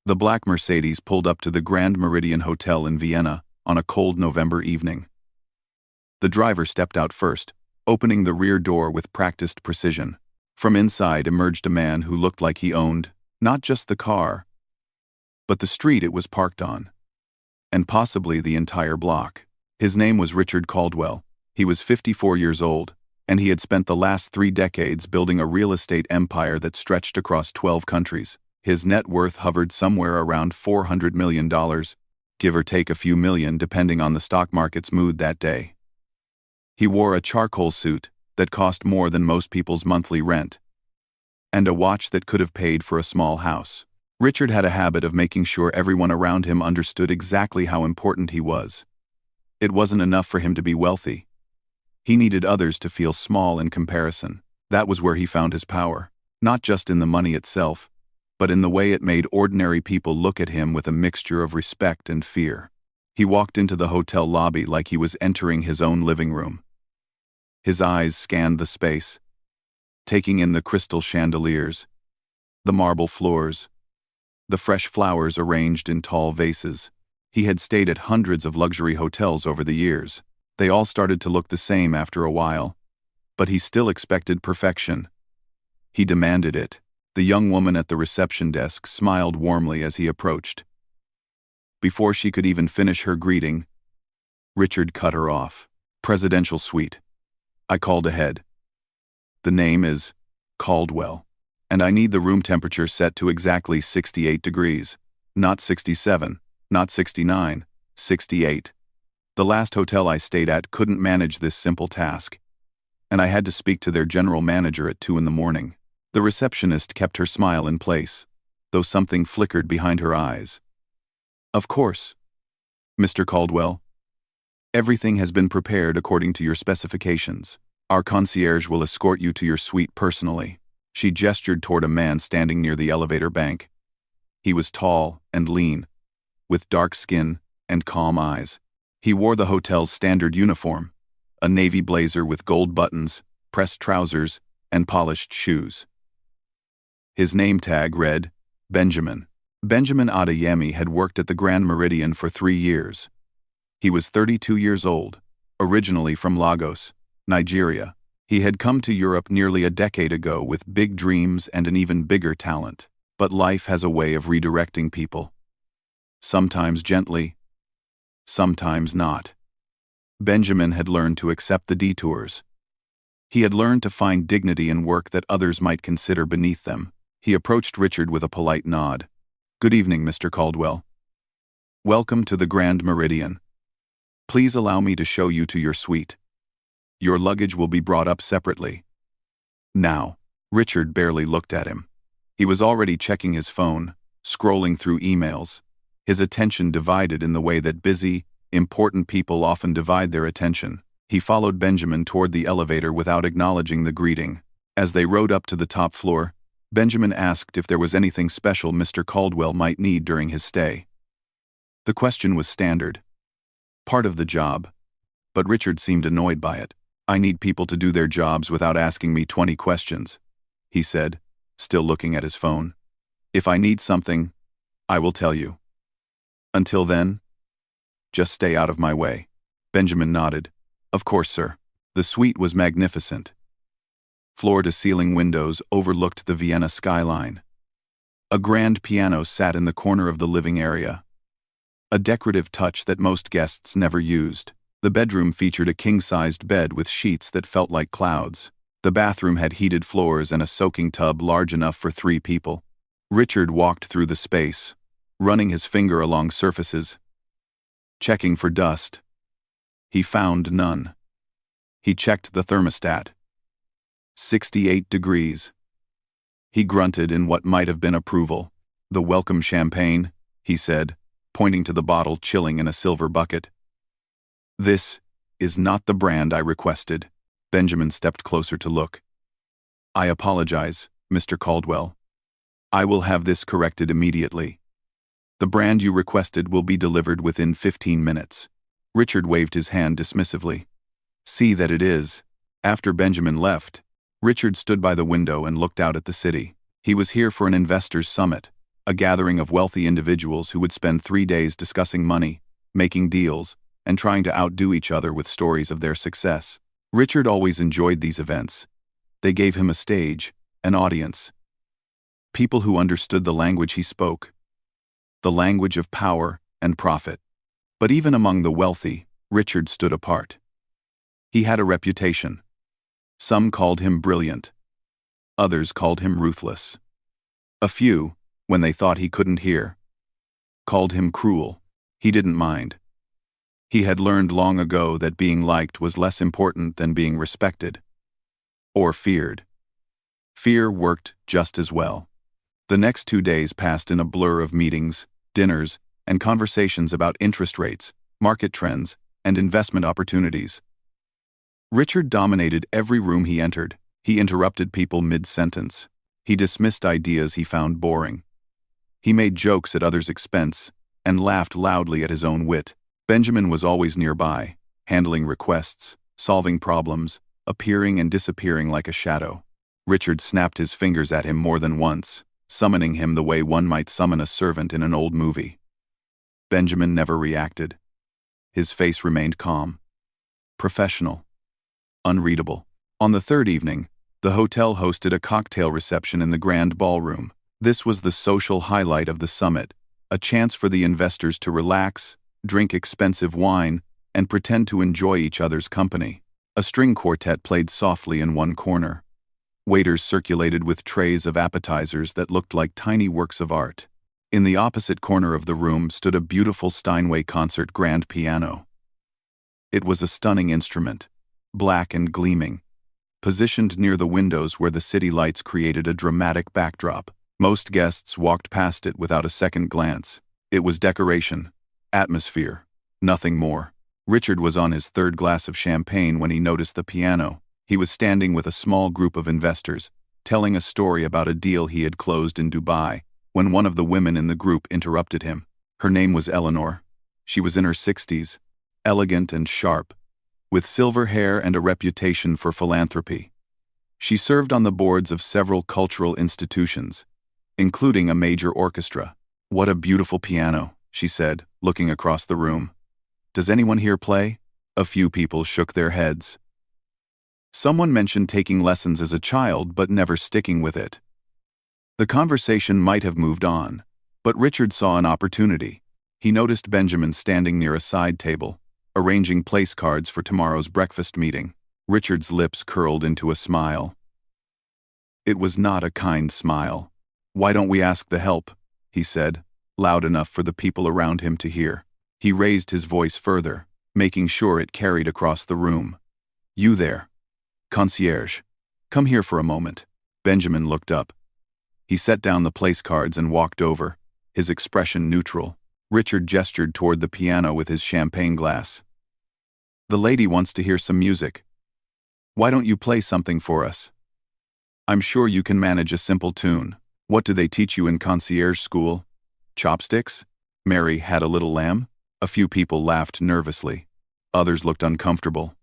The black Mercedes pulled up to the Grand Meridian Hotel in Vienna on a cold November evening. The driver stepped out first, opening the rear door with practiced precision. From inside emerged a man who looked like he owned, not just the car, but the street it was parked on, and possibly the entire block. His name was Richard Caldwell. He was 54 years old, and he had spent the last 3 decades building a real estate empire that stretched across 12 countries. His net worth hovered somewhere around $400 million, give or take a few million depending on the stock market's mood that day. He wore a charcoal suit that cost more than most people's monthly rent, and a watch that could have paid for a small house. Richard had a habit of making sure everyone around him understood exactly how important he was. It wasn't enough for him to be wealthy. He needed others to feel small in comparison. That was where he found his power, not just in the money itself, but in the way it made ordinary people look at him with a mixture of respect and fear. He walked into the hotel lobby like he was entering his own living room. His eyes scanned the space, taking in the crystal chandeliers, the marble floors, the fresh flowers arranged in tall vases. He had stayed at hundreds of luxury hotels over the years. They all started to look the same after a while, but he still expected perfection. He demanded it. The young woman at the reception desk smiled warmly as he approached. Before she could even finish her greeting, Richard cut her off. "Presidential suite. I called ahead. The name is Caldwell, and I need the room temperature set to exactly 68 degrees. Not 67, not 69, 68. The last hotel I stayed at couldn't manage this simple task, and I had to speak to their general manager at 2 in the morning. The receptionist kept her smile in place, though something flickered behind her eyes. "Of course, Mr. Caldwell. Everything has been prepared according to your specifications. Our concierge will escort you to your suite personally." She gestured toward a man standing near the elevator bank. He was tall and lean, with dark skin and calm eyes. He wore the hotel's standard uniform, a navy blazer with gold buttons, pressed trousers, and polished shoes. His name tag read, Benjamin. Benjamin Adeyemi had worked at the Grand Meridian for 3 years. He was 32 years old, originally from Lagos, Nigeria. He had come to Europe nearly a decade ago with big dreams and an even bigger talent. But life has a way of redirecting people. Sometimes gently, sometimes not. Benjamin had learned to accept the detours. He had learned to find dignity in work that others might consider beneath them. He approached Richard with a polite nod. "Good evening, Mr. Caldwell. Welcome to the Grand Meridian. Please allow me to show you to your suite. Your luggage will be brought up separately." Now, Richard barely looked at him. He was already checking his phone, scrolling through emails, his attention divided in the way that busy, important people often divide their attention. He followed Benjamin toward the elevator without acknowledging the greeting. As they rode up to the top floor, Benjamin asked if there was anything special Mr. Caldwell might need during his stay. The question was standard, part of the job, but Richard seemed annoyed by it. "I need people to do their jobs without asking me 20 questions, he said, still looking at his phone. "If I need something, I will tell you. Until then, just stay out of my way." Benjamin nodded. "Of course, sir." The suite was magnificent. Floor-to-ceiling windows overlooked the Vienna skyline. A grand piano sat in the corner of the living area, a decorative touch that most guests never used. The bedroom featured a king-sized bed with sheets that felt like clouds. The bathroom had heated floors and a soaking tub large enough for 3 people. Richard walked through the space, running his finger along surfaces, checking for dust. He found none. He checked the thermostat. 68 degrees. He grunted in what might have been approval. "The welcome champagne," he said, pointing to the bottle chilling in a silver bucket. "This is not the brand I requested." Benjamin stepped closer to look. "I apologize, Mr. Caldwell. I will have this corrected immediately. The brand you requested will be delivered within 15 minutes. Richard waved his hand dismissively. "See that it is." After Benjamin left, Richard stood by the window and looked out at the city. He was here for an investors' summit, a gathering of wealthy individuals who would spend 3 days discussing money, making deals, and trying to outdo each other with stories of their success. Richard always enjoyed these events. They gave him a stage, an audience. People who understood the language he spoke. The language of power and profit. But even among the wealthy, Richard stood apart. He had a reputation. Some called him brilliant. Others called him ruthless. A few, when they thought he couldn't hear, called him cruel. He didn't mind. He had learned long ago that being liked was less important than being respected. Or feared. Fear worked just as well. The next 2 days passed in a blur of meetings, dinners, and conversations about interest rates, market trends, and investment opportunities. Richard dominated every room he entered. He interrupted people mid-sentence. He dismissed ideas he found boring. He made jokes at others' expense, and laughed loudly at his own wit. Benjamin was always nearby, handling requests, solving problems, appearing and disappearing like a shadow. Richard snapped his fingers at him more than once, summoning him the way one might summon a servant in an old movie. Benjamin never reacted. His face remained calm. Professional. Unreadable. On the third evening, the hotel hosted a cocktail reception in the grand ballroom. This was the social highlight of the summit, a chance for the investors to relax, drink expensive wine, and pretend to enjoy each other's company. A string quartet played softly in one corner. Waiters circulated with trays of appetizers that looked like tiny works of art. In the opposite corner of the room stood a beautiful Steinway concert grand piano. It was a stunning instrument, black and gleaming, positioned near the windows where the city lights created a dramatic backdrop. Most guests walked past it without a second glance. It was decoration, atmosphere, nothing more. Richard was on his third glass of champagne when he noticed the piano. He was standing with a small group of investors, telling a story about a deal he had closed in Dubai, when one of the women in the group interrupted him. Her name was Eleanor. She was in her 60s, elegant and sharp, with silver hair and a reputation for philanthropy. She served on the boards of several cultural institutions, including a major orchestra. "What a beautiful piano," she said, looking across the room. "Does anyone here play?" A few people shook their heads. Someone mentioned taking lessons as a child but never sticking with it. The conversation might have moved on, but Richard saw an opportunity. He noticed Benjamin standing near a side table, arranging place cards for tomorrow's breakfast meeting. Richard's lips curled into a smile. It was not a kind smile. "Why don't we ask the help?" he said, loud enough for the people around him to hear. He raised his voice further, making sure it carried across the room. "You there. Concierge. Come here for a moment." Benjamin looked up. He set down the place cards and walked over, his expression neutral. Richard gestured toward the piano with his champagne glass. "The lady wants to hear some music. Why don't you play something for us? I'm sure you can manage a simple tune. What do they teach you in concierge school? Chopsticks? Mary had a little lamb?" A few people laughed nervously. Others looked uncomfortable.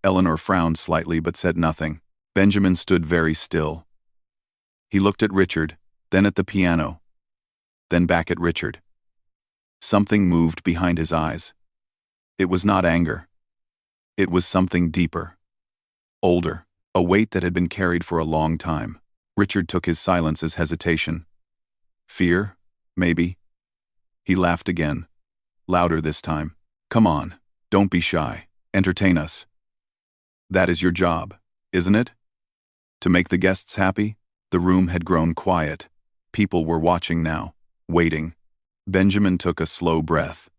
Eleanor frowned slightly but said nothing. Benjamin stood very still. He looked at Richard, then at the piano, then back at Richard. Something moved behind his eyes. It was not anger. It was something deeper. Older, a weight that had been carried for a long time. Richard took his silence as hesitation. "Fear, maybe?" He laughed again, louder this time. "Come on, don't be shy. Entertain us. That is your job, isn't it? To make the guests happy?" The room had grown quiet. People were watching now, waiting. Benjamin took a slow breath.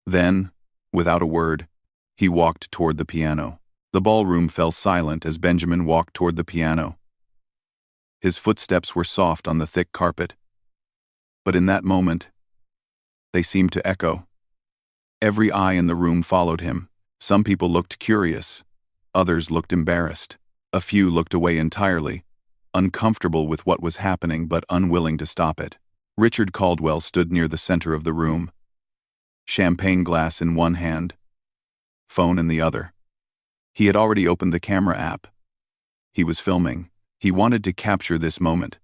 Then, without a word, he walked toward the piano. The ballroom fell silent as Benjamin walked toward the piano. His footsteps were soft on the thick carpet. But in that moment, they seemed to echo. Every eye in the room followed him. Some people looked curious. Others looked embarrassed. A few looked away entirely, uncomfortable with what was happening but unwilling to stop it. Richard Caldwell stood near the center of the room. Champagne glass in one hand, phone in the other. He had already opened the camera app. He was filming. He wanted to capture this moment.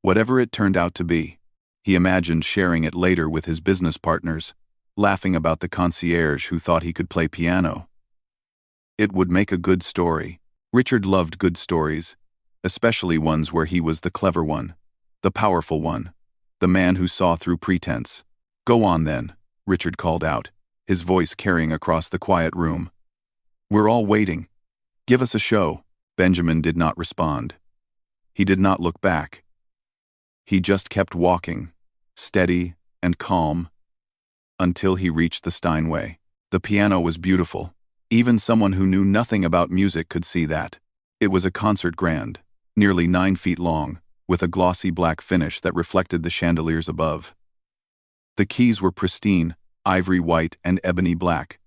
Whatever it turned out to be, he imagined sharing it later with his business partners, laughing about the concierge who thought he could play piano. It would make a good story. Richard loved good stories, especially ones where he was the clever one, the powerful one, the man who saw through pretense. "Go on then," Richard called out, his voice carrying across the quiet room. "We're all waiting. Give us a show." Benjamin did not respond. He did not look back. He just kept walking, steady and calm, until he reached the Steinway. The piano was beautiful. Even someone who knew nothing about music could see that. It was a concert grand, nearly 9 feet long, with a glossy black finish that reflected the chandeliers above. The keys were pristine, ivory white and ebony black,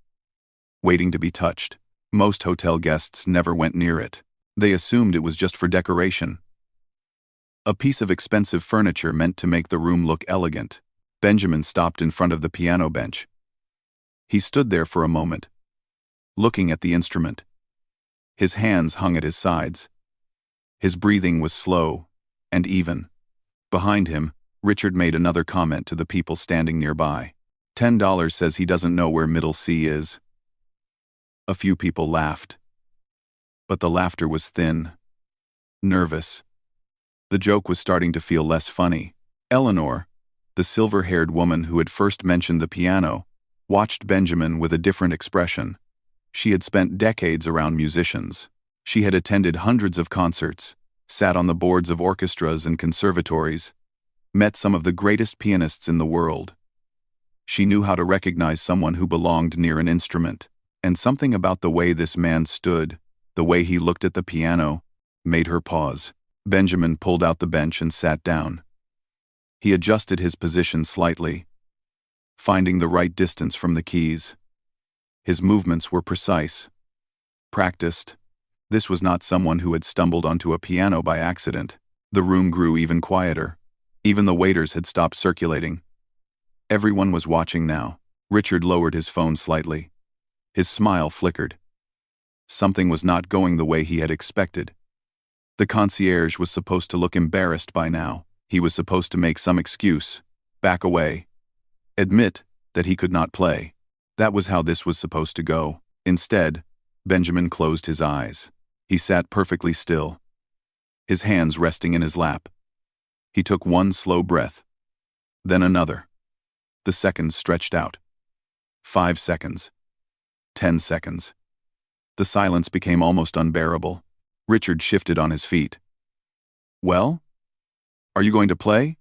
waiting to be touched. Most hotel guests never went near it. They assumed it was just for decoration. A piece of expensive furniture meant to make the room look elegant. Benjamin stopped in front of the piano bench. He stood there for a moment, looking at the instrument. His hands hung at his sides. His breathing was slow and even. Behind him, Richard made another comment to the people standing nearby. $10 says he doesn't know where Middle C is. A few people laughed. But the laughter was thin, nervous. The joke was starting to feel less funny. Eleanor, the silver-haired woman who had first mentioned the piano, watched Benjamin with a different expression. She had spent decades around musicians. She had attended hundreds of concerts, sat on the boards of orchestras and conservatories, met some of the greatest pianists in the world. She knew how to recognize someone who belonged near an instrument, and something about the way this man stood, the way he looked at the piano, made her pause. Benjamin pulled out the bench and sat down. He adjusted his position slightly, finding the right distance from the keys. His movements were precise, practiced. This was not someone who had stumbled onto a piano by accident. The room grew even quieter. Even the waiters had stopped circulating. Everyone was watching now. Richard lowered his phone slightly. His smile flickered. Something was not going the way he had expected. The concierge was supposed to look embarrassed by now. He was supposed to make some excuse, back away, admit that he could not play. That was how this was supposed to go. Instead, Benjamin closed his eyes. He sat perfectly still, his hands resting in his lap. He took one slow breath, then another. The seconds stretched out. 5 seconds. 10 seconds. The silence became almost unbearable. Richard shifted on his feet. "Well? Are you going to play?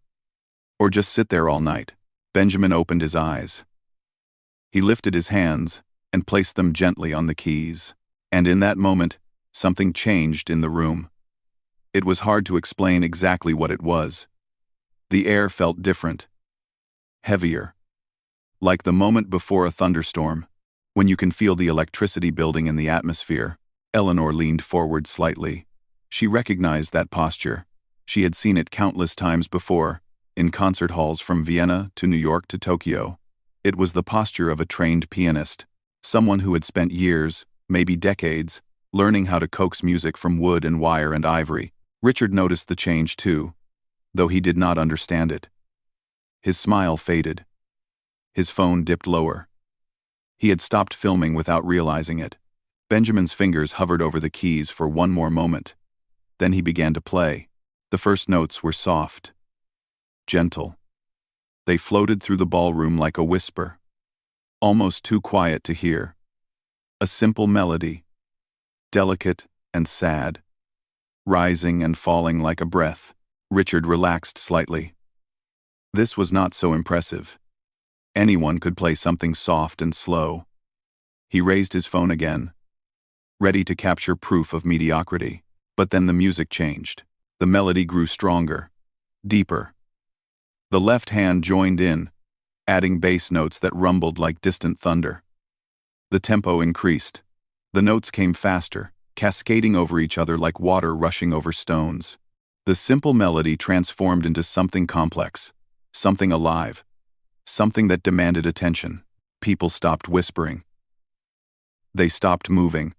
Or just sit there all night?" Benjamin opened his eyes. He lifted his hands and placed them gently on the keys. And in that moment, something changed in the room. It was hard to explain exactly what it was. The air felt different, heavier, like the moment before a thunderstorm, when you can feel the electricity building in the atmosphere. Eleanor leaned forward slightly. She recognized that posture. She had seen it countless times before, in concert halls from Vienna to New York to Tokyo. It was the posture of a trained pianist, someone who had spent years, maybe decades, learning how to coax music from wood and wire and ivory. Richard noticed the change too, though he did not understand it. His smile faded. His phone dipped lower. He had stopped filming without realizing it. Benjamin's fingers hovered over the keys for one more moment. Then he began to play. The first notes were soft, gentle. They floated through the ballroom like a whisper, almost too quiet to hear. A simple melody, delicate and sad, rising and falling like a breath. Richard relaxed slightly. This was not so impressive. Anyone could play something soft and slow. He raised his phone again, ready to capture proof of mediocrity. But then the music changed. The melody grew stronger, deeper. The left hand joined in, adding bass notes that rumbled like distant thunder. The tempo increased. The notes came faster, cascading over each other like water rushing over stones. The simple melody transformed into something complex, something alive, something that demanded attention. People stopped whispering. They stopped moving.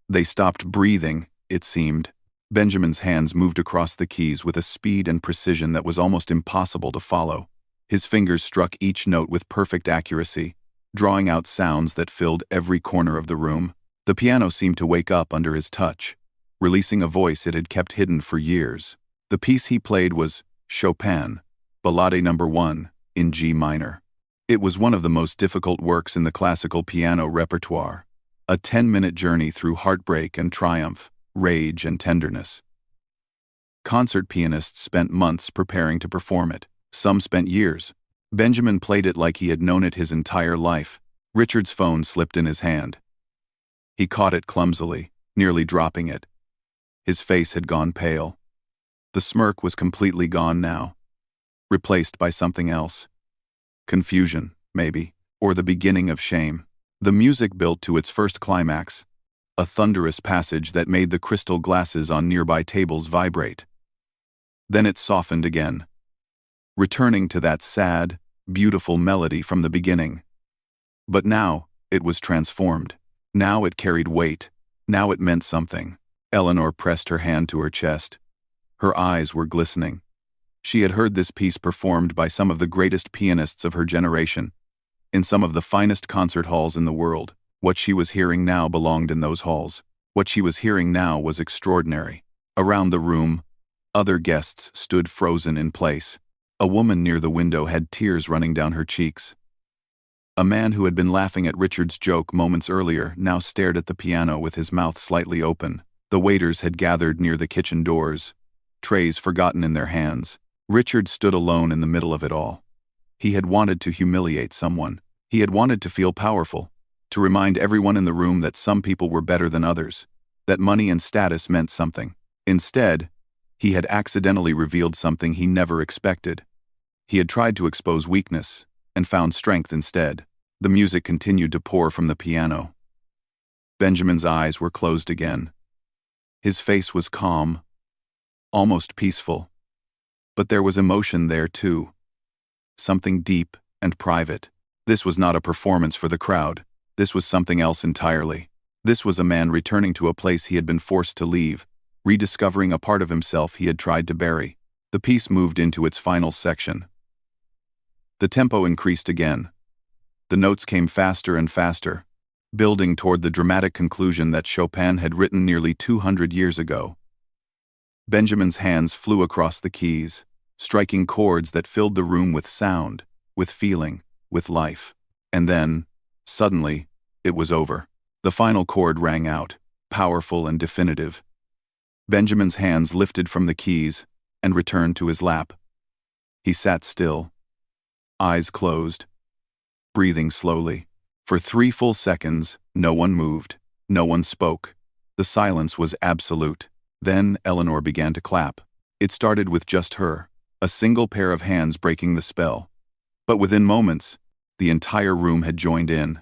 They stopped breathing, it seemed. Benjamin's hands moved across the keys with a speed and precision that was almost impossible to follow. His fingers struck each note with perfect accuracy, drawing out sounds that filled every corner of the room. The piano seemed to wake up under his touch, releasing a voice it had kept hidden for years. The piece he played was Chopin, Ballade No. 1, in G minor. It was one of the most difficult works in the classical piano repertoire, a 10-minute journey through heartbreak and triumph, rage and tenderness. Concert pianists spent months preparing to perform it. Some spent years. Benjamin played it like he had known it his entire life. Richard's phone slipped in his hand. He caught it clumsily, nearly dropping it. His face had gone pale. The smirk was completely gone now, replaced by something else. Confusion, maybe, or the beginning of shame. The music built to its first climax, a thunderous passage that made the crystal glasses on nearby tables vibrate. Then it softened again, returning to that sad, beautiful melody from the beginning. But now, it was transformed. Now it carried weight. Now it meant something. Eleanor pressed her hand to her chest. Her eyes were glistening. She had heard this piece performed by some of the greatest pianists of her generation, in some of the finest concert halls in the world. What she was hearing now belonged in those halls. What she was hearing now was extraordinary. Around the room, other guests stood frozen in place. A woman near the window had tears running down her cheeks. A man who had been laughing at Richard's joke moments earlier now stared at the piano with his mouth slightly open. The waiters had gathered near the kitchen doors, trays forgotten in their hands. Richard stood alone in the middle of it all. He had wanted to humiliate someone. He had wanted to feel powerful, to remind everyone in the room that some people were better than others, that money and status meant something. Instead, he had accidentally revealed something he never expected. He had tried to expose weakness, and found strength instead. The music continued to pour from the piano. Benjamin's eyes were closed again. His face was calm, almost peaceful. But there was emotion there too. Something deep and private. This was not a performance for the crowd. This was something else entirely. This was a man returning to a place he had been forced to leave, rediscovering a part of himself he had tried to bury. The piece moved into its final section. The tempo increased again. The notes came faster and faster, building toward the dramatic conclusion that Chopin had written nearly 200 years ago. Benjamin's hands flew across the keys, striking chords that filled the room with sound, with feeling, with life. And then, suddenly, it was over. The final chord rang out, powerful and definitive. Benjamin's hands lifted from the keys and returned to his lap. He sat still, eyes closed, breathing slowly. For 3 full seconds, no one moved, no one spoke. The silence was absolute. Then Eleanor began to clap. It started with just her, a single pair of hands breaking the spell. But within moments, the entire room had joined in.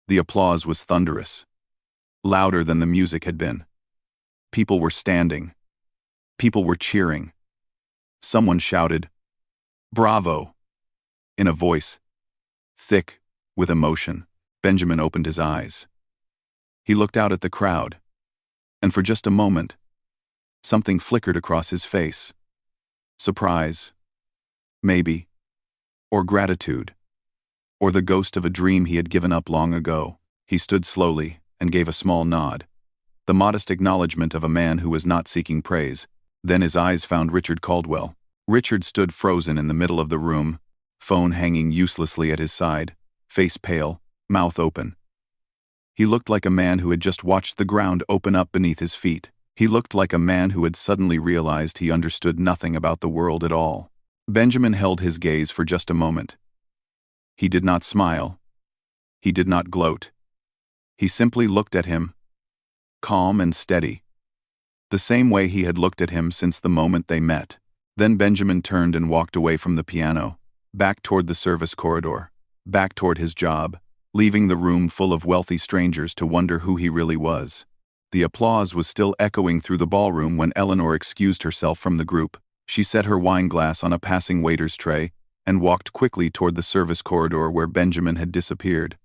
The applause was thunderous, louder than the music had been. People were standing. People were cheering. Someone shouted, "Bravo!" in a voice thick with emotion. Benjamin opened his eyes. He looked out at the crowd, and for just a moment, something flickered across his face. Surprise, maybe, or gratitude, or the ghost of a dream he had given up long ago. He stood slowly and gave a small nod, the modest acknowledgement of a man who was not seeking praise. Then his eyes found Richard Caldwell. Richard stood frozen in the middle of the room, phone hanging uselessly at his side, face pale, mouth open. He looked like a man who had just watched the ground open up beneath his feet. He looked like a man who had suddenly realized he understood nothing about the world at all. Benjamin held his gaze for just a moment. He did not smile. He did not gloat. He simply looked at him, calm and steady, the same way he had looked at him since the moment they met. Then Benjamin turned and walked away from the piano, back toward the service corridor, back toward his job, leaving the room full of wealthy strangers to wonder who he really was. The applause was still echoing through the ballroom when Eleanor excused herself from the group. She set her wine glass on a passing waiter's tray and walked quickly toward the service corridor where Benjamin had disappeared.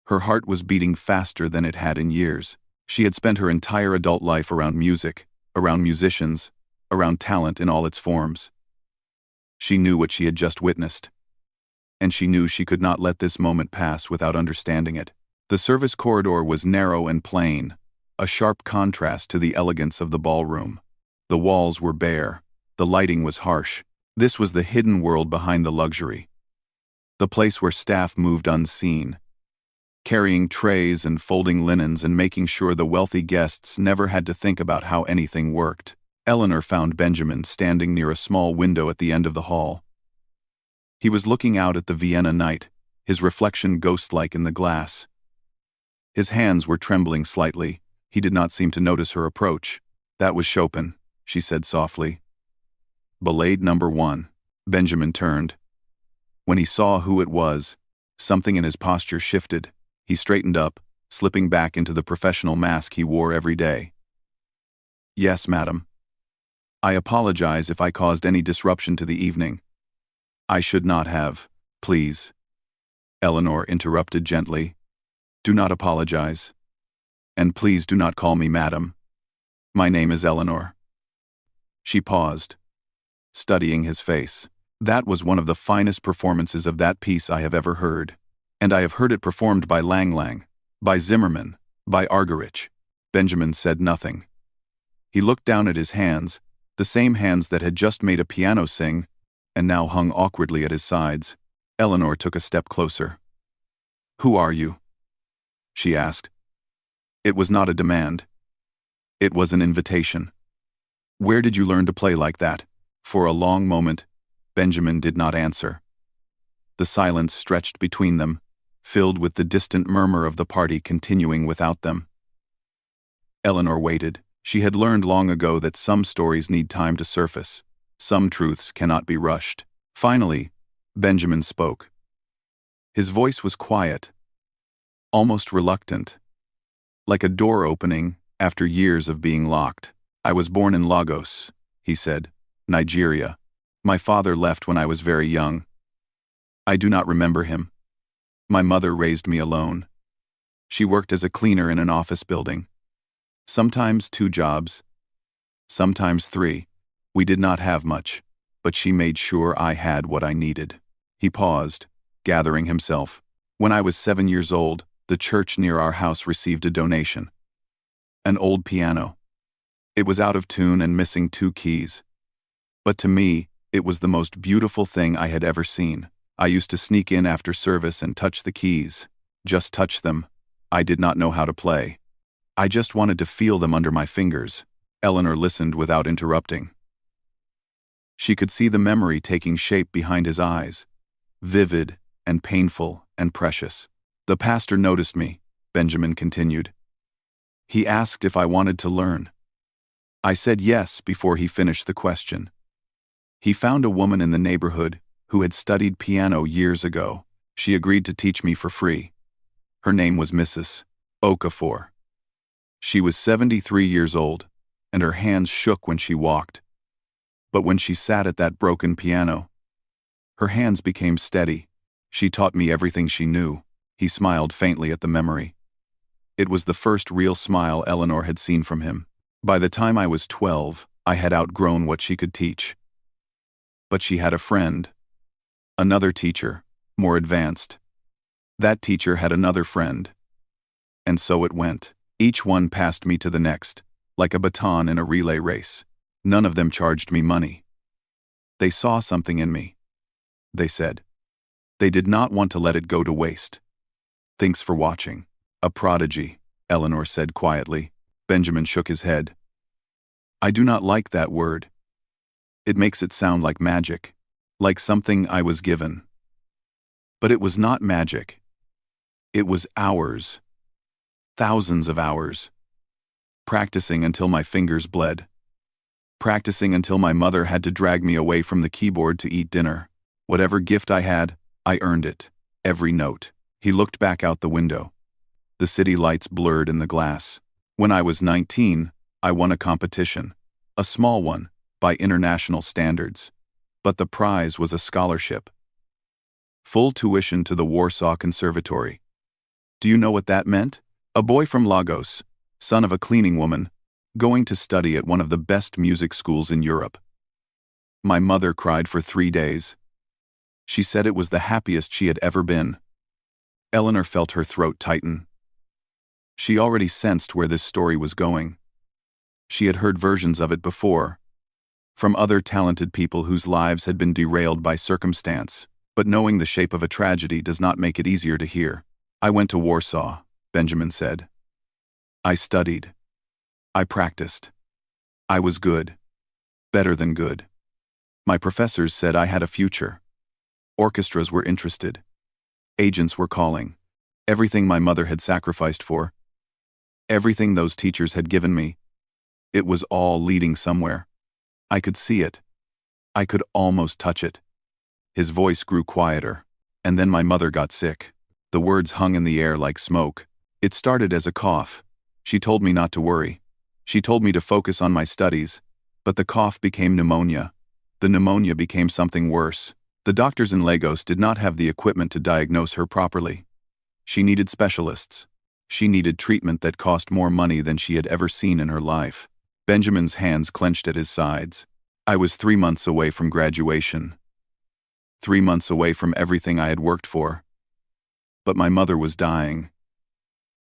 Her heart was beating faster than it had in years. She had spent her entire adult life around music, around musicians, around talent in all its forms. She knew what she had just witnessed, and she knew she could not let this moment pass without understanding it. The service corridor was narrow and plain, a sharp contrast to the elegance of the ballroom. The walls were bare, the lighting was harsh. This was the hidden world behind the luxury. The place where staff moved unseen, carrying trays and folding linens and making sure the wealthy guests never had to think about how anything worked. Eleanor found Benjamin standing near a small window at the end of the hall. He was looking out at the Vienna night, his reflection ghost-like in the glass. His hands were trembling slightly. He did not seem to notice her approach. "That was Chopin," she said softly. "Ballade number 1. Benjamin turned. When he saw who it was, something in his posture shifted. He straightened up, slipping back into the professional mask he wore every day. "Yes, madam. I apologize if I caused any disruption to the evening." "I should not have. Please." Eleanor interrupted gently. "Do not apologize. And please do not call me madam. My name is Eleanor." She paused, studying his face. "That was one of the finest performances of that piece I have ever heard. And I have heard it performed by Lang Lang, by Zimmerman, by Argerich." Benjamin said nothing. He looked down at his hands, the same hands that had just made a piano sing, and now hung awkwardly at his sides. Eleanor took a step closer. "Who are you?" she asked. It was not a demand. It was an invitation. "Where did you learn to play like that?" For a long moment, Benjamin did not answer. The silence stretched between them, filled with the distant murmur of the party continuing without them. Eleanor waited. She had learned long ago that some stories need time to surface. Some truths cannot be rushed. Finally, Benjamin spoke. His voice was quiet, almost reluctant, like a door opening after years of being locked. "I was born in Lagos," he said, "Nigeria. My father left when I was very young. I do not remember him. My mother raised me alone. She worked as a cleaner in an office building. Sometimes 2 jobs, sometimes 3. We did not have much, but she made sure I had what I needed." He paused, gathering himself. "When I was 7 years old, the church near our house received a donation. An old piano. It was out of tune and missing 2 keys. But to me, it was the most beautiful thing I had ever seen. I used to sneak in after service and touch the keys. Just touch them. I did not know how to play. I just wanted to feel them under my fingers." Eleanor listened without interrupting. She could see the memory taking shape behind his eyes, vivid and painful and precious. "The pastor noticed me," Benjamin continued. "He asked if I wanted to learn. I said yes before he finished the question. He found a woman in the neighborhood who had studied piano years ago. She agreed to teach me for free. Her name was Mrs. Okafor. She was 73 years old, and her hands shook when she walked. But when she sat at that broken piano, her hands became steady. She taught me everything she knew." He smiled faintly at the memory. It was the first real smile Eleanor had seen from him. "By the time I was 12, I had outgrown what she could teach. But she had a friend, another teacher, more advanced. That teacher had another friend. And so it went. Each one passed me to the next, like a baton in a relay race. None of them charged me money. They saw something in me, they said. They did not want to let it go to waste." "Thanks for watching." "A prodigy," Eleanor said quietly. Benjamin shook his head. "I do not like that word. It makes it sound like magic, like something I was given. But it was not magic. It was hours. Thousands of hours. Practicing until my fingers bled. Practicing until my mother had to drag me away from the keyboard to eat dinner. Whatever gift I had, I earned it. Every note." He looked back out the window. The city lights blurred in the glass. "When I was 19, I won a competition. A small one, by international standards. But the prize was a scholarship. Full tuition to the Warsaw Conservatory. Do you know what that meant? A boy from Lagos, son of a cleaning woman, going to study at one of the best music schools in Europe. My mother cried for 3 days. She said it was the happiest she had ever been. Eleanor felt her throat tighten. She already sensed where this story was going. She had heard versions of it before, from other talented people whose lives had been derailed by circumstance, but knowing the shape of a tragedy does not make it easier to hear. I went to Warsaw, Benjamin said. I studied. I practiced. I was good. Better than good. My professors said I had a future. Orchestras were interested. Agents were calling. Everything my mother had sacrificed for, everything those teachers had given me, it was all leading somewhere. I could see it. I could almost touch it. His voice grew quieter, and then my mother got sick. The words hung in the air like smoke. It started as a cough. She told me not to worry. She told me to focus on my studies, but the cough became pneumonia. The pneumonia became something worse. The doctors in Lagos did not have the equipment to diagnose her properly. She needed specialists. She needed treatment that cost more money than she had ever seen in her life. Benjamin's hands clenched at his sides. I was 3 months away from graduation. 3 months away from everything I had worked for. But my mother was dying,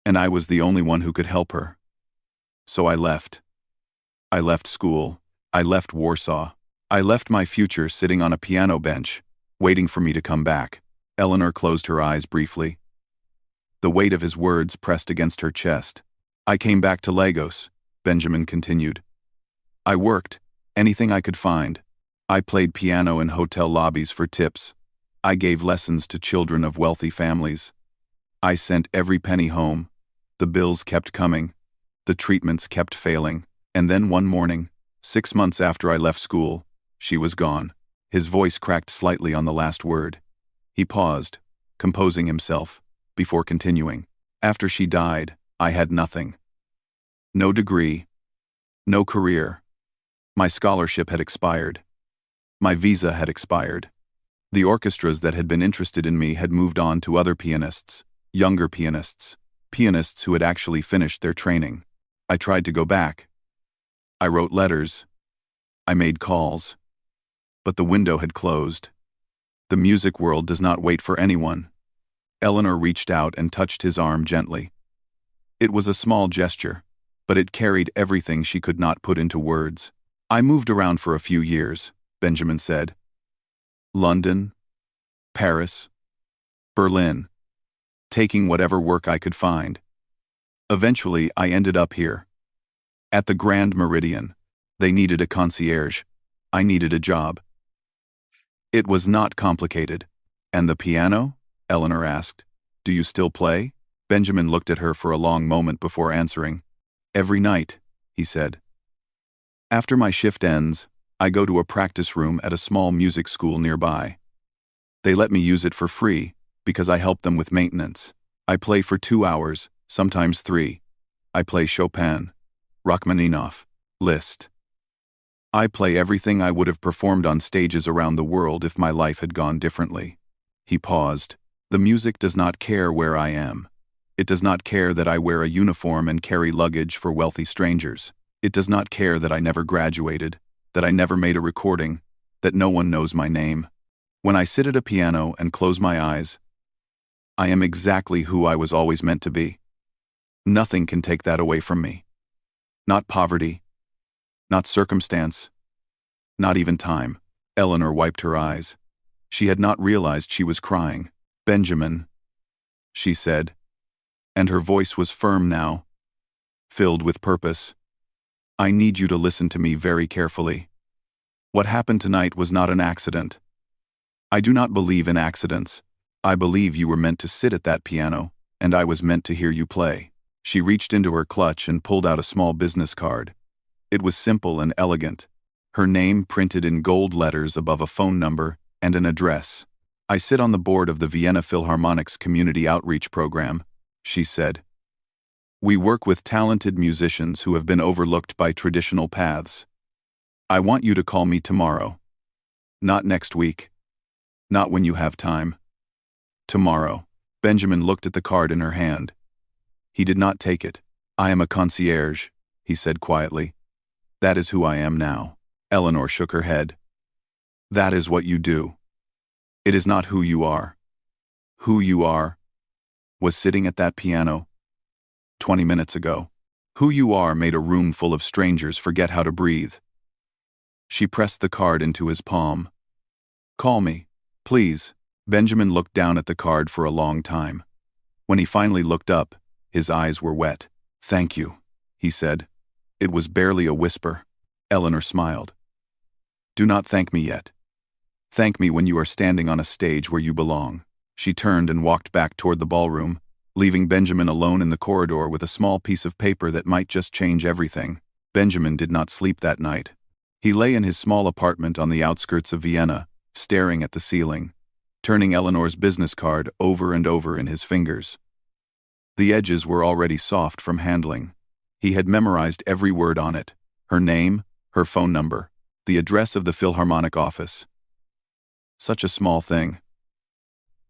and I was the only one who could help her. So I left. I left school. I left Warsaw. I left my future sitting on a piano bench, waiting for me to come back. Eleanor closed her eyes briefly. The weight of his words pressed against her chest. I came back to Lagos, Benjamin continued. I worked, anything I could find. I played piano in hotel lobbies for tips. I gave lessons to children of wealthy families. I sent every penny home. The bills kept coming. The treatments kept failing. And then one morning, 6 months after I left school, she was gone. His voice cracked slightly on the last word. He paused, composing himself, before continuing. After she died, I had nothing. No degree. No career. My scholarship had expired. My visa had expired. The orchestras that had been interested in me had moved on to other pianists, younger pianists, pianists who had actually finished their training. I tried to go back. I wrote letters. I made calls. But the window had closed. The music world does not wait for anyone. Eleanor reached out and touched his arm gently. It was a small gesture, but it carried everything she could not put into words. I moved around for a few years, Benjamin said. London, Paris, Berlin, taking whatever work I could find. Eventually, I ended up here. At the Grand Meridian. They needed a concierge. I needed a job. It was not complicated. And the piano? Eleanor asked. Do you still play? Benjamin looked at her for a long moment before answering. Every night, he said. After my shift ends, I go to a practice room at a small music school nearby. They let me use it for free, because I help them with maintenance. I play for 2 hours, sometimes 3. I play Chopin, Rachmaninoff, Liszt. I play everything I would have performed on stages around the world if my life had gone differently. He paused. The music does not care where I am. It does not care that I wear a uniform and carry luggage for wealthy strangers. It does not care that I never graduated, that I never made a recording, that no one knows my name. When I sit at a piano and close my eyes, I am exactly who I was always meant to be. Nothing can take that away from me. Not poverty, not circumstance, not even time. Eleanor wiped her eyes. She had not realized she was crying. Benjamin, she said, and her voice was firm now, filled with purpose. I need you to listen to me very carefully. What happened tonight was not an accident. I do not believe in accidents. I believe you were meant to sit at that piano, and I was meant to hear you play. She reached into her clutch and pulled out a small business card. It was simple and elegant. Her name printed in gold letters above a phone number and an address. I sit on the board of the Vienna Philharmonic's community outreach program, she said. We work with talented musicians who have been overlooked by traditional paths. I want you to call me tomorrow. Not next week. Not when you have time. Tomorrow. Benjamin looked at the card in her hand. He did not take it. I am a concierge, he said quietly. That is who I am now. Eleanor shook her head. That is what you do. It is not who you are. Who you are was sitting at that piano 20 minutes ago. Who you are made a room full of strangers forget how to breathe. She pressed the card into his palm. Call me, please. Benjamin looked down at the card for a long time. When he finally looked up, his eyes were wet. Thank you, he said. It was barely a whisper. Eleanor smiled. Do not thank me yet. Thank me when you are standing on a stage where you belong. She turned and walked back toward the ballroom, leaving Benjamin alone in the corridor with a small piece of paper that might just change everything. Benjamin did not sleep that night. He lay in his small apartment on the outskirts of Vienna, staring at the ceiling, turning Eleanor's business card over and over in his fingers. The edges were already soft from handling. He had memorized every word on it, her name, her phone number, the address of the Philharmonic office. Such a small thing.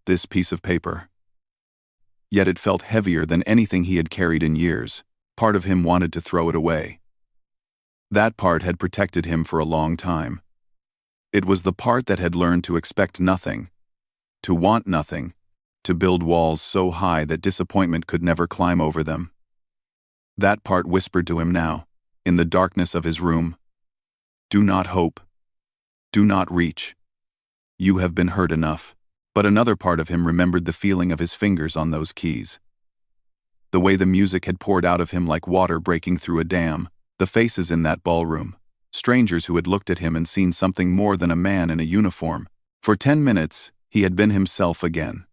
This piece of paper. Yet it felt heavier than anything he had carried in years. Part of him wanted to throw it away. That part had protected him for a long time. It was the part that had learned to expect nothing, to want nothing, to build walls so high that disappointment could never climb over them. That part whispered to him now, in the darkness of his room. Do not hope. Do not reach. You have been hurt enough. But another part of him remembered the feeling of his fingers on those keys. The way the music had poured out of him like water breaking through a dam, the faces in that ballroom, strangers who had looked at him and seen something more than a man in a uniform. For 10 minutes, he had been himself again.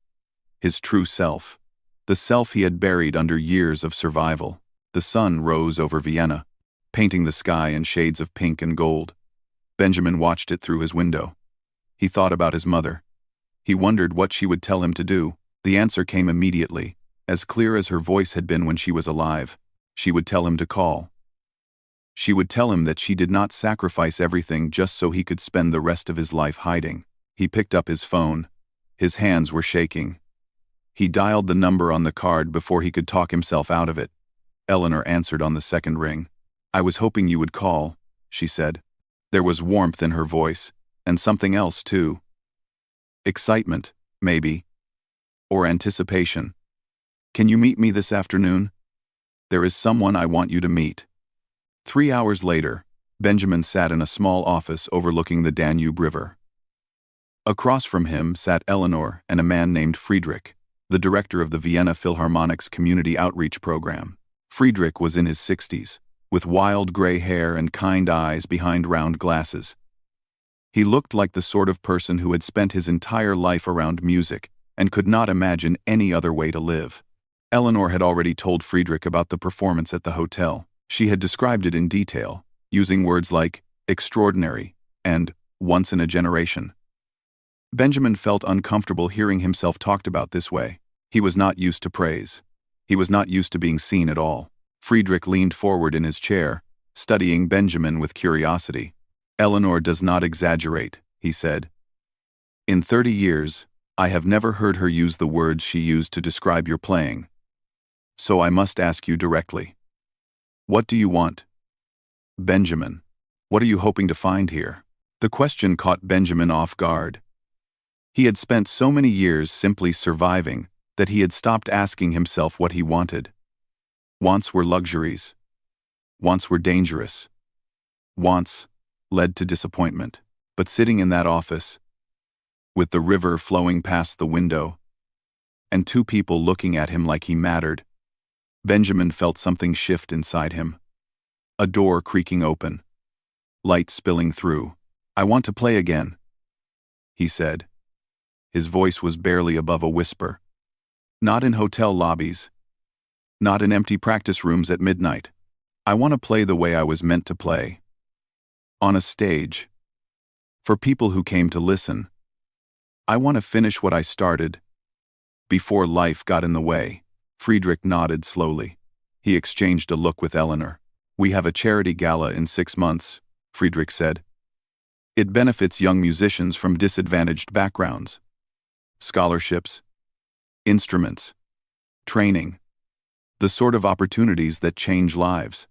His true self. The self he had buried under years of survival. The sun rose over Vienna, painting the sky in shades of pink and gold. Benjamin watched it through his window. He thought about his mother. He wondered what she would tell him to do. The answer came immediately, as clear as her voice had been when she was alive. She would tell him to call. She would tell him that she did not sacrifice everything just so he could spend the rest of his life hiding. He picked up his phone. His hands were shaking. He dialed the number on the card before he could talk himself out of it. Eleanor answered on the second ring. I was hoping you would call, she said. There was warmth in her voice, and something else too. Excitement, maybe. Or anticipation. Can you meet me this afternoon? There is someone I want you to meet. 3 hours later, Benjamin sat in a small office overlooking the Danube River. Across from him sat Eleanor and a man named Friedrich, the director of the Vienna Philharmonic's community outreach program. Friedrich was in his 60s, with wild gray hair and kind eyes behind round glasses. He looked like the sort of person who had spent his entire life around music and could not imagine any other way to live. Eleanor had already told Friedrich about the performance at the hotel. She had described it in detail, using words like extraordinary and once in a generation. Benjamin felt uncomfortable hearing himself talked about this way. He was not used to praise. He was not used to being seen at all. Friedrich leaned forward in his chair, studying Benjamin with curiosity. Eleanor does not exaggerate, he said. In 30 years, I have never heard her use the words she used to describe your playing. So I must ask you directly. What do you want? Benjamin, what are you hoping to find here? The question caught Benjamin off guard. He had spent so many years simply surviving that he had stopped asking himself what he wanted. Wants were luxuries. Wants were dangerous. Wants led to disappointment. But sitting in that office, with the river flowing past the window, and 2 people looking at him like he mattered, Benjamin felt something shift inside him. A door creaking open. Light spilling through. I want to play again, he said. His voice was barely above a whisper. Not in hotel lobbies. Not in empty practice rooms at midnight. I want to play the way I was meant to play. On a stage. For people who came to listen. I want to finish what I started. Before life got in the way. Friedrich nodded slowly. He exchanged a look with Eleanor. We have a charity gala in 6 months, Friedrich said. It benefits young musicians from disadvantaged backgrounds. Scholarships. Instruments. Training. The sort of opportunities that change lives.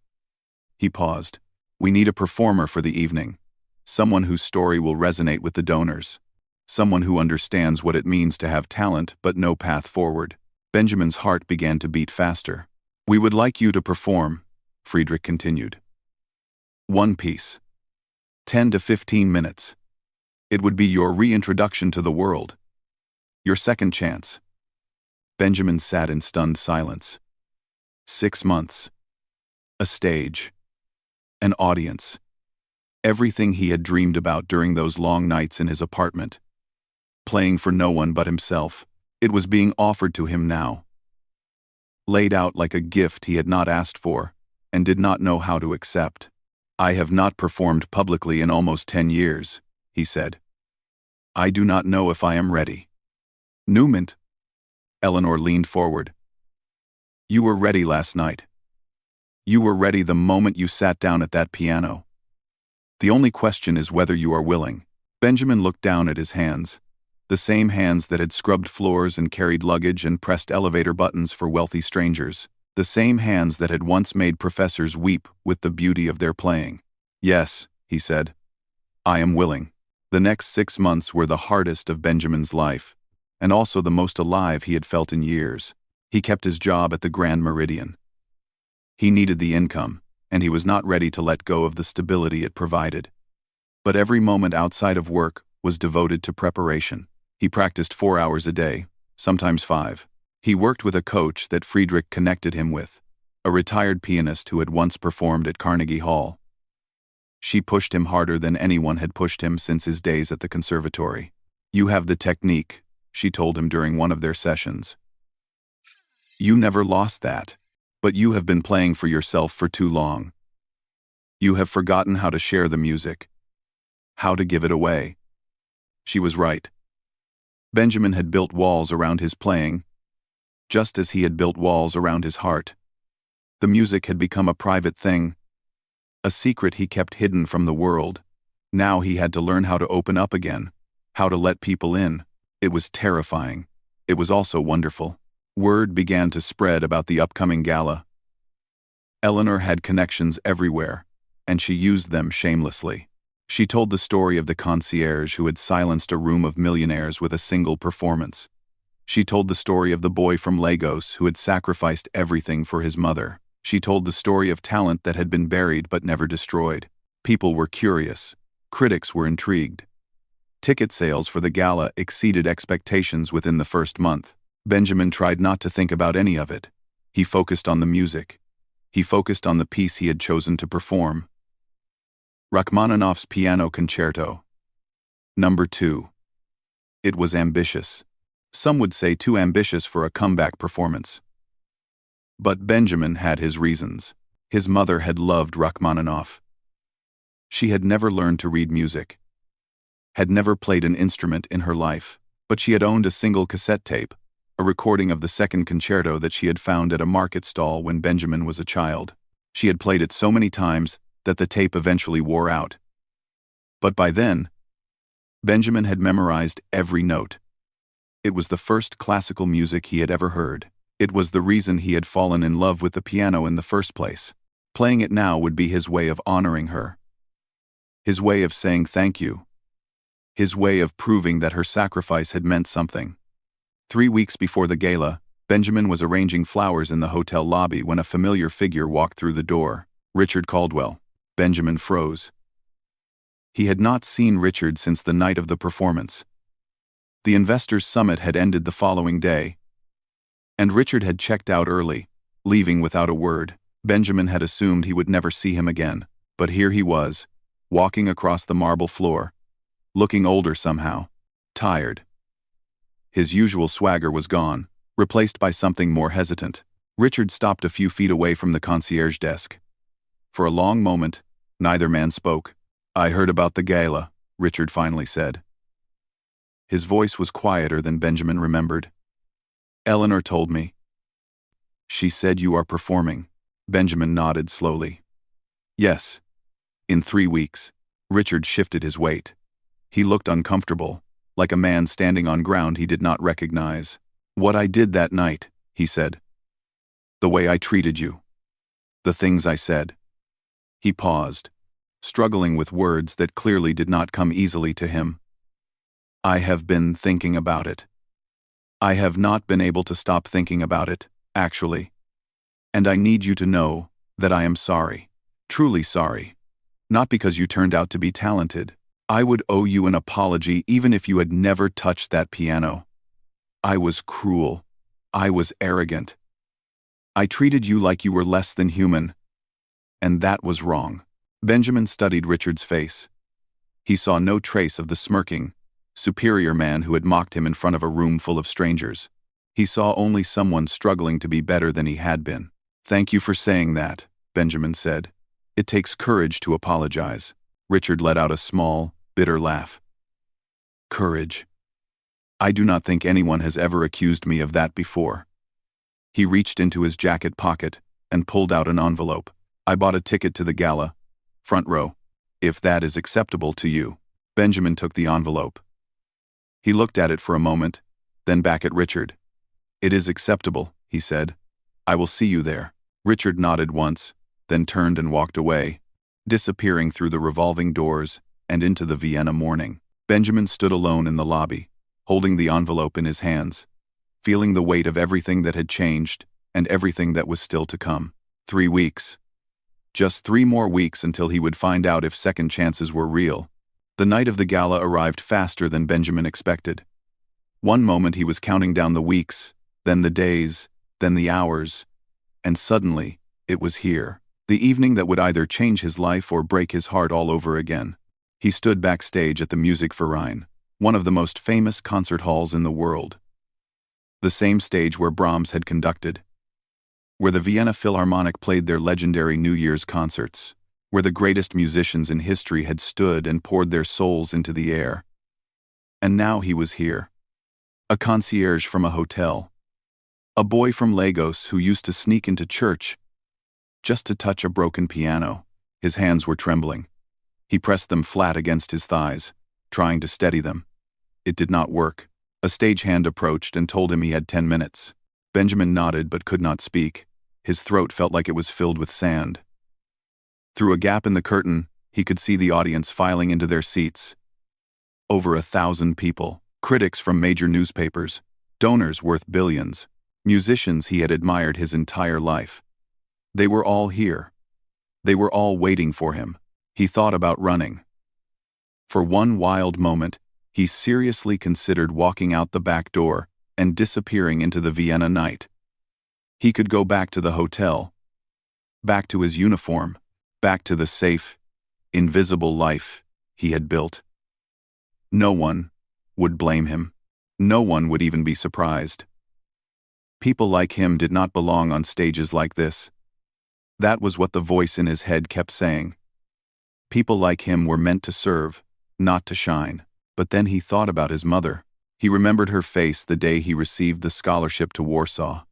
He paused. We need a performer for the evening. Someone whose story will resonate with the donors. Someone who understands what it means to have talent but no path forward. Benjamin's heart began to beat faster. We would like you to perform, Friedrich continued. One piece. 10 to 15 minutes. It would be your reintroduction to the world. Your second chance. Benjamin sat in stunned silence. 6 months. A stage. An audience. Everything he had dreamed about during those long nights in his apartment. Playing for no one but himself. It was being offered to him now. Laid out like a gift he had not asked for, and did not know how to accept. I have not performed publicly in almost 10 years, he said. I do not know if I am ready. Newman. Eleanor leaned forward. You were ready last night. You were ready the moment you sat down at that piano. The only question is whether you are willing. Benjamin looked down at his hands. The same hands that had scrubbed floors and carried luggage and pressed elevator buttons for wealthy strangers. The same hands that had once made professors weep with the beauty of their playing. Yes, he said. I am willing. The next 6 months were the hardest of Benjamin's life, and also the most alive he had felt in years. He kept his job at the Grand Meridian. He needed the income, and he was not ready to let go of the stability it provided. But every moment outside of work was devoted to preparation. He practiced 4 hours a day, sometimes 5. He worked with a coach that Friedrich connected him with, a retired pianist who had once performed at Carnegie Hall. She pushed him harder than anyone had pushed him since his days at the conservatory. You have the technique, she told him during one of their sessions. You never lost that, but you have been playing for yourself for too long. You have forgotten how to share the music, how to give it away. She was right. Benjamin had built walls around his playing, just as he had built walls around his heart. The music had become a private thing, a secret he kept hidden from the world. Now he had to learn how to open up again, how to let people in. It was terrifying. It was also wonderful. Word began to spread about the upcoming gala. Eleanor had connections everywhere, and she used them shamelessly. She told the story of the concierge who had silenced a room of millionaires with a single performance. She told the story of the boy from Lagos who had sacrificed everything for his mother. She told the story of talent that had been buried but never destroyed. People were curious. Critics were intrigued. Ticket sales for the gala exceeded expectations within the first month. Benjamin tried not to think about any of it. He focused on the music. He focused on the piece he had chosen to perform. Rachmaninoff's Piano Concerto. Number 2. It was ambitious. Some would say too ambitious for a comeback performance. But Benjamin had his reasons. His mother had loved Rachmaninoff. She had never learned to read music, had never played an instrument in her life, but she had owned a single cassette tape, a recording of the second concerto that she had found at a market stall when Benjamin was a child. She had played it so many times that the tape eventually wore out. But by then, Benjamin had memorized every note. It was the first classical music he had ever heard. It was the reason he had fallen in love with the piano in the first place. Playing it now would be his way of honoring her. His way of saying thank you. His way of proving that her sacrifice had meant something. 3 weeks before the gala, Benjamin was arranging flowers in the hotel lobby when a familiar figure walked through the door. Richard Caldwell. Benjamin froze. He had not seen Richard since the night of the performance. The investors' summit had ended the following day, and Richard had checked out early, leaving without a word. Benjamin had assumed he would never see him again, but here he was, walking across the marble floor, looking older somehow, tired. His usual swagger was gone, replaced by something more hesitant. Richard stopped a few feet away from the concierge desk. For a long moment, neither man spoke. I heard about the gala, Richard finally said. His voice was quieter than Benjamin remembered. Eleanor told me. She said you are performing. Benjamin nodded slowly. Yes. In 3 weeks. Richard shifted his weight. He looked uncomfortable, like a man standing on ground he did not recognize. What I did that night, he said. The way I treated you. The things I said. He paused, struggling with words that clearly did not come easily to him. I have been thinking about it. I have not been able to stop thinking about it, actually. And I need you to know that I am sorry. Truly sorry. Not because you turned out to be talented. I would owe you an apology even if you had never touched that piano. I was cruel. I was arrogant. I treated you like you were less than human. And that was wrong. Benjamin studied Richard's face. He saw no trace of the smirking, superior man who had mocked him in front of a room full of strangers. He saw only someone struggling to be better than he had been. Thank you for saying that, Benjamin said. It takes courage to apologize. Richard let out a small, bitter laugh. Courage. I do not think anyone has ever accused me of that before. He reached into his jacket pocket and pulled out an envelope. I bought a ticket to the gala. Front row. If that is acceptable to you. Benjamin took the envelope. He looked at it for a moment, then back at Richard. It is acceptable, he said. I will see you there. Richard nodded once, then turned and walked away, disappearing through the revolving doors and into the Vienna morning. Benjamin stood alone in the lobby, holding the envelope in his hands, feeling the weight of everything that had changed and everything that was still to come. 3 weeks. Just 3 more weeks until he would find out if second chances were real. The night of the gala arrived faster than Benjamin expected. One moment he was counting down the weeks, then the days, then the hours, and suddenly, it was here. The evening that would either change his life or break his heart all over again. He stood backstage at the Musikverein, one of the most famous concert halls in the world. The same stage where Brahms had conducted, where the Vienna Philharmonic played their legendary New Year's concerts, where the greatest musicians in history had stood and poured their souls into the air. And now he was here. A concierge from a hotel. A boy from Lagos who used to sneak into church just to touch a broken piano. His hands were trembling. He pressed them flat against his thighs, trying to steady them. It did not work. A stagehand approached and told him he had 10 minutes. Benjamin nodded but could not speak. His throat felt like it was filled with sand. Through a gap in the curtain, he could see the audience filing into their seats. Over 1,000 people, critics from major newspapers, donors worth billions, musicians he had admired his entire life. They were all here. They were all waiting for him. He thought about running. For one wild moment, he seriously considered walking out the back door and disappearing into the Vienna night. He could go back to the hotel, back to his uniform, back to the safe, invisible life he had built. No one would blame him. No one would even be surprised. People like him did not belong on stages like this. That was what the voice in his head kept saying. People like him were meant to serve, not to shine. But then he thought about his mother. He remembered her face the day he received the scholarship to Warsaw.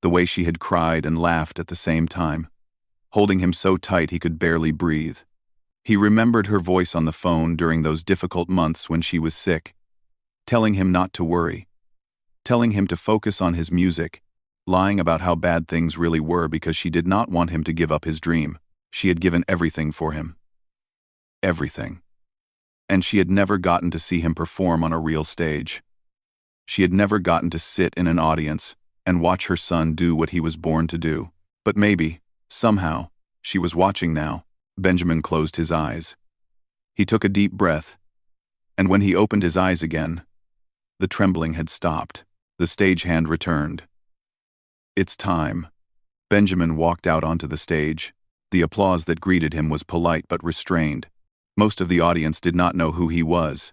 The way she had cried and laughed at the same time, holding him so tight he could barely breathe. He remembered her voice on the phone during those difficult months when she was sick, telling him not to worry, telling him to focus on his music, lying about how bad things really were because she did not want him to give up his dream. She had given everything for him. Everything. And she had never gotten to see him perform on a real stage. She had never gotten to sit in an audience and watch her son do what he was born to do. But maybe, somehow, she was watching now. Benjamin closed his eyes. He took a deep breath, and when he opened his eyes again, the trembling had stopped. The stagehand returned. It's time. Benjamin walked out onto the stage. The applause that greeted him was polite but restrained. Most of the audience did not know who he was.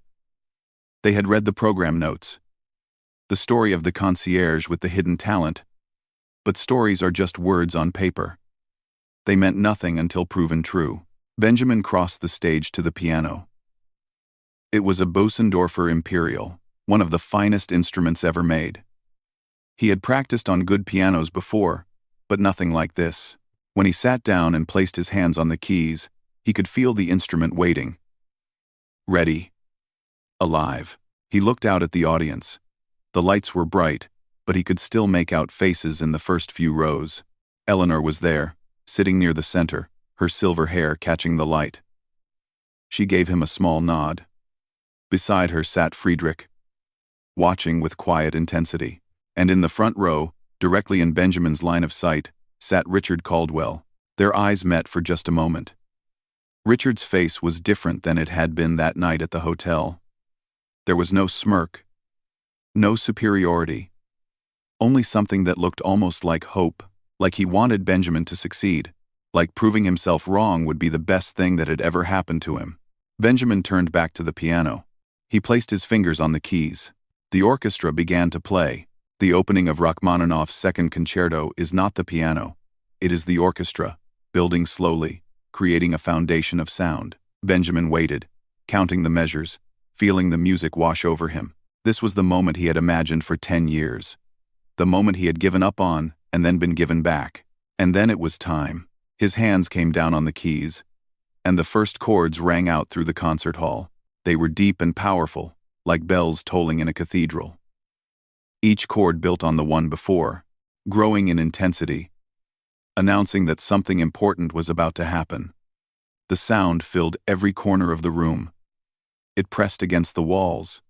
They had read the program notes. The story of the concierge with the hidden talent. But stories are just words on paper. They meant nothing until proven true. Benjamin crossed the stage to the piano. It was a Bösendorfer Imperial, one of the finest instruments ever made. He had practiced on good pianos before, but nothing like this. When he sat down and placed his hands on the keys, he could feel the instrument waiting. Ready. Alive. He looked out at the audience. The lights were bright, but he could still make out faces in the first few rows. Eleanor was there, sitting near the center, her silver hair catching the light. She gave him a small nod. Beside her sat Friedrich, watching with quiet intensity. And in the front row, directly in Benjamin's line of sight, sat Richard Caldwell. Their eyes met for just a moment. Richard's face was different than it had been that night at the hotel. There was no smirk, no superiority, only something that looked almost like hope, like he wanted Benjamin to succeed, like proving himself wrong would be the best thing that had ever happened to him. Benjamin turned back to the piano. He placed his fingers on the keys. The orchestra began to play. The opening of Rachmaninoff's Second Concerto is not the piano. It is the orchestra, building slowly, creating a foundation of sound. Benjamin waited, counting the measures, feeling the music wash over him. This was the moment he had imagined for 10 years. The moment he had given up on, and then been given back. And then it was time. His hands came down on the keys, and the first chords rang out through the concert hall. They were deep and powerful, like bells tolling in a cathedral. Each chord built on the one before, growing in intensity, announcing that something important was about to happen. The sound filled every corner of the room. It pressed against the walls.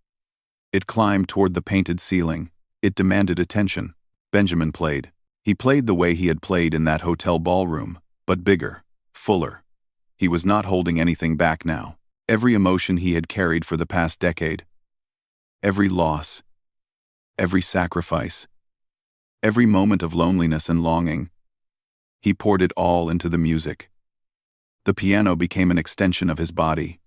It climbed toward the painted ceiling. It demanded attention. Benjamin played. He played the way he had played in that hotel ballroom, but bigger, fuller. He was not holding anything back now. Every emotion he had carried for the past decade, every loss, every sacrifice, every moment of loneliness and longing, he poured it all into the music. The piano became an extension of his body.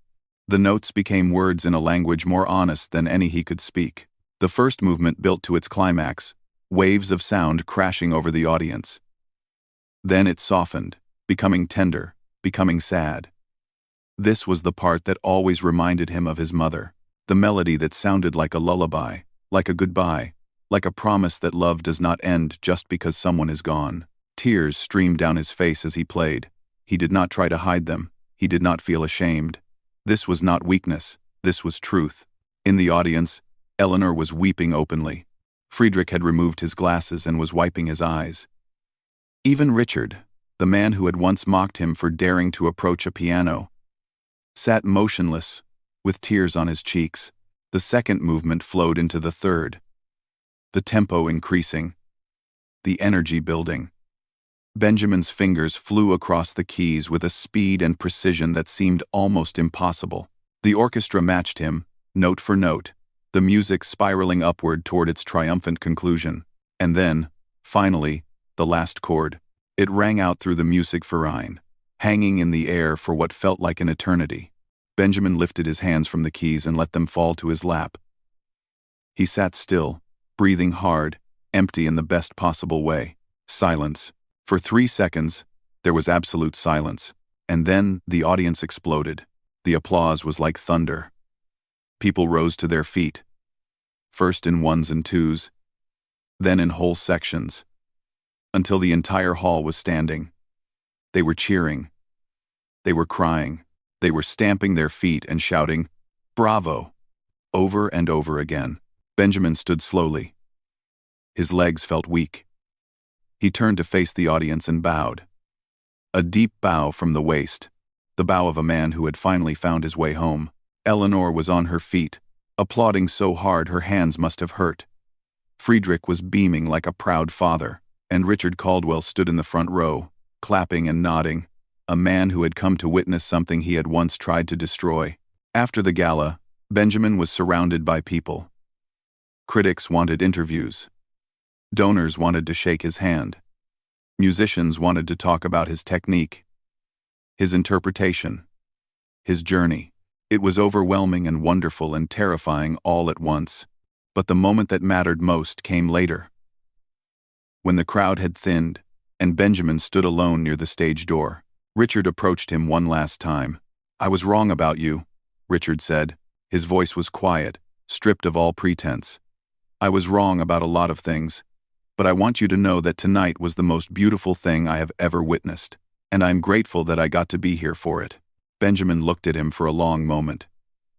The notes became words in a language more honest than any he could speak. The first movement built to its climax, waves of sound crashing over the audience. Then it softened, becoming tender, becoming sad. This was the part that always reminded him of his mother, the melody that sounded like a lullaby, like a goodbye, like a promise that love does not end just because someone is gone. Tears streamed down his face as he played. He did not try to hide them. He did not feel ashamed. This was not weakness. This was truth. In the audience, Eleanor was weeping openly. Friedrich had removed his glasses and was wiping his eyes. Even Richard, the man who had once mocked him for daring to approach a piano, sat motionless, with tears on his cheeks. The second movement flowed into the third. The tempo increasing. The energy building. Benjamin's fingers flew across the keys with a speed and precision that seemed almost impossible. The orchestra matched him, note for note, the music spiraling upward toward its triumphant conclusion. And then, finally, the last chord. It rang out through the music verein, hanging in the air for what felt like an eternity. Benjamin lifted his hands from the keys and let them fall to his lap. He sat still, breathing hard, empty in the best possible way. Silence. For 3 seconds, there was absolute silence, and then the audience exploded. The applause was like thunder. People rose to their feet, first in ones and twos, then in whole sections, until the entire hall was standing. They were cheering. They were crying. They were stamping their feet and shouting, "Bravo!" over and over again. Benjamin stood slowly. His legs felt weak. He turned to face the audience and bowed. A deep bow from the waist, the bow of a man who had finally found his way home. Eleanor was on her feet, applauding so hard her hands must have hurt. Friedrich was beaming like a proud father, and Richard Caldwell stood in the front row, clapping and nodding, a man who had come to witness something he had once tried to destroy. After the gala, Benjamin was surrounded by people. Critics wanted interviews. Donors wanted to shake his hand. Musicians wanted to talk about his technique, his interpretation, his journey. It was overwhelming and wonderful and terrifying all at once. But the moment that mattered most came later. When the crowd had thinned, and Benjamin stood alone near the stage door, Richard approached him one last time. "I was wrong about you," Richard said. His voice was quiet, stripped of all pretense. "I was wrong about a lot of things, but I want you to know that tonight was the most beautiful thing I have ever witnessed, and I'm grateful that I got to be here for it." Benjamin looked at him for a long moment.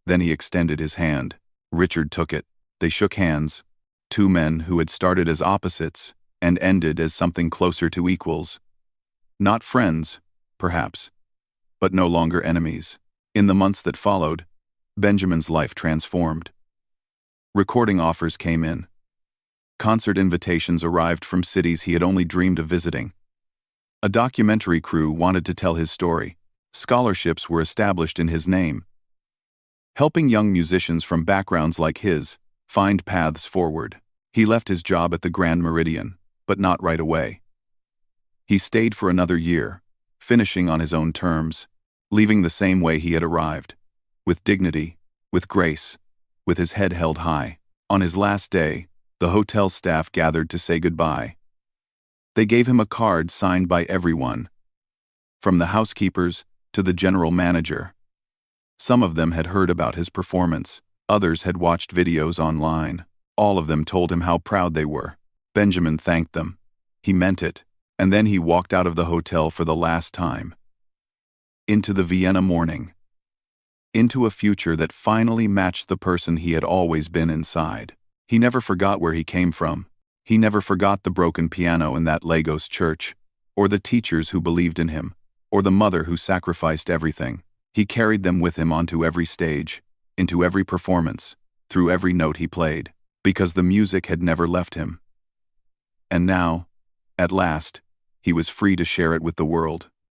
Then he extended his hand. Richard took it. They shook hands. Two men who had started as opposites and ended as something closer to equals. Not friends, perhaps, but no longer enemies. In the months that followed, Benjamin's life transformed. Recording offers came in. Concert invitations arrived from cities he had only dreamed of visiting. A documentary crew wanted to tell his story. Scholarships were established in his name, helping young musicians from backgrounds like his find paths forward. He left his job at the Grand Meridian, but not right away. He stayed for another year, finishing on his own terms, leaving the same way he had arrived, with dignity, with grace, with his head held high. On his last day, the hotel staff gathered to say goodbye. They gave him a card signed by everyone, from the housekeepers to the general manager. Some of them had heard about his performance, others had watched videos online. All of them told him how proud they were. Benjamin thanked them. He meant it, and then he walked out of the hotel for the last time. Into the Vienna morning. Into a future that finally matched the person he had always been inside. He never forgot where he came from. He never forgot the broken piano in that Lagos church, or the teachers who believed in him, or the mother who sacrificed everything. He carried them with him onto every stage, into every performance, through every note he played, because the music had never left him. And now, at last, he was free to share it with the world.